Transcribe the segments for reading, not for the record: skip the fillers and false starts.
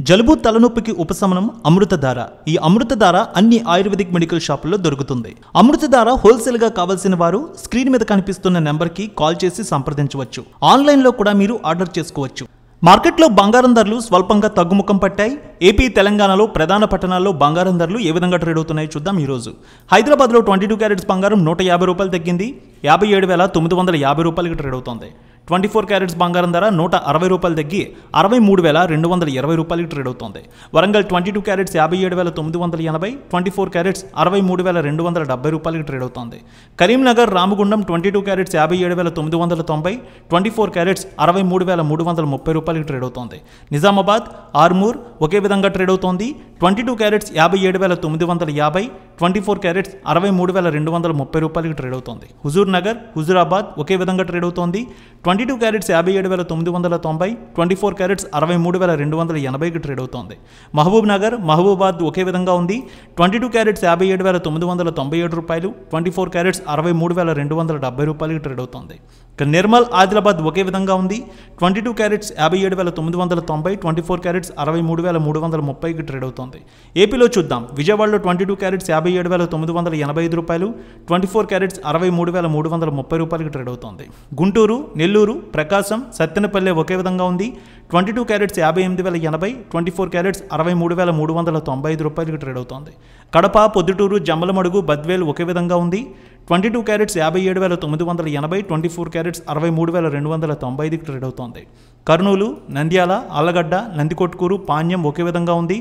జలుబు తలనొప్పికి ఉపశమనం అమృతధార. ఈ అమృతధార అన్ని ఆయుర్వేదిక్ మెడికల్ షాపుల్లో దొరుకుతుంది. అమృతధార హోల్సేల్ గా కావాల్సిన వారు స్క్రీన్ మీద కనిపిస్తున్న నెంబర్ కి కాల్ చేసి సంప్రదించవచ్చు. ఆన్లైన్ లో కూడా మీరు ఆర్డర్ చేసుకోవచ్చు. మార్కెట్లో బంగారం ధరలు స్వల్పంగా తగ్గుముఖం పట్టాయి. ఏపీ, తెలంగాణలో ప్రధాన పట్టణాల్లో బంగారం ధరలు ఏ విధంగా ట్రేడ్ అవుతున్నాయో చూద్దాం. ఈరోజు హైదరాబాద్లో 22 క్యారెట్స్ బంగారం 150 రూపాయలు తగ్గింది. 57,950 రూపాయలకి ట్రేడ్ అవుతోంది. 24 క్యారెట్స్ బంగారం ధర 160 రూపాయలు తగ్గి 63,220 రూపాయలకి ట్రేడ్ అవుతోంది. వరంగల్ 22 క్యారెట్స్ 57,980, 24 క్యారెట్స్ 63,270 రూపాయలకి ట్రేడ్ అవుతోంది. కరీంనగర్, రామగుండం 22 క్యారెట్స్ 57,990, 24 క్యారెట్స్ 63,330 రూపాయలకి ట్రేడ్ అవుతోంది. నిజామాబాద్, ఆర్మూర్ ఒకే విధంగా ట్రేడ్ అవుతోంది. 22 క్యారెట్స్ 57,950, 24 క్యారెట్స్ 63,230 రూపాయలకి ట్రేడ్ అవుతోంది. హుజూర్ నగర్, హుజూరాబాద్ ఒకే విధంగా ట్రేడ్ అవుతోంది. 22 క్యారెట్స్ 57,990, 24 క్యారెట్స్ 63,280కి ట్రేడ్ అవుతోంది. మహబూబ్ నగర్, మహబూబాద్ ఒకే విధంగా ఉంది. 22 క్యారెట్స్ 57,997 రూపాయలు, 24 క్యారెట్స్ 63,270 రూపాయలకి ట్రేడ్ అవుతోంది. నిర్మల్, ఆదిలాబాద్ ఒకే విధంగా ఉంది. 22 క్యారెట్స్ 57,990, 24 క్యారెట్స్ 63,330కి ట్రేడ్ అవుతోంది. ఏపీలో చూద్దాం. విజయవాడలో 22 క్యారెట్స్ 57,985 రూపాయలు, 24 క్యారెట్స్ 63,330 రూపాయలకి ట్రేడ్ అవుతోంది. గుంటూరు, నెల్లూరు, ప్రకాశం, సత్తెనపల్లె ఒకే విధంగా ఉంది. 22 క్యారెట్స్ 58,080, 24 క్యారెట్స్ 63,395 రూపాయలకి ట్రేడ్ అవుతోంది. కడప, పొద్దుటూరు, జమ్మలమడుగు, బద్వేల్ ఒకే విధంగా ఉంది. 22 క్యారెట్స్ 57,980, 24 క్యారెట్స్ 63,295కి ట్రేడ్ అవుతోంది. కర్నూలు, నంద్యాల, ఆళ్లగడ్డ, నందికొట్కూరు, పాణ్యం ఒకే విధంగా ఉంది.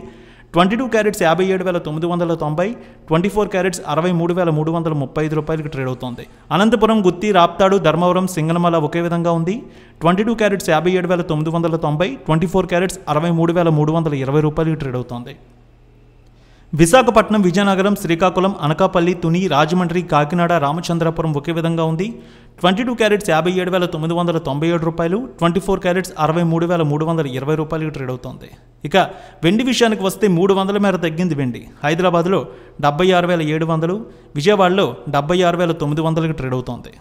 22 క్యారెట్స్ 57,990, 24 క్యారెట్స్ 63,335 రూపాయలకి ట్రేడ్ అవుతోంది. అనంతపురం, గుత్తి, రాప్తాడు, ధర్మవరం, సింగనమల ఒకే విధంగా ఉంది. 22 క్యారెట్స్ 57,990, 24 క్యారెట్స్ 63,320 రూపాయలకి ట్రేడ్ అవుతోంది. విశాఖపట్నం, విజయనగరం, శ్రీకాకుళం, అనకాపల్లి, తుని, రాజమండ్రి, కాకినాడ, రామచంద్రపురం ఒకే విధంగా ఉంది. 22 క్యారెట్స్ 57,997 రూపాయలు, 24 క్యారెట్స్ 63,320 రూపాయలకి ట్రేడ్ అవుతోంది. ఇక వెండి విషయానికి వస్తే 300 మేర తగ్గింది వెండి. హైదరాబాద్లో 76,700, విజయవాడలో 76,900కి ట్రేడ్ అవుతోంది.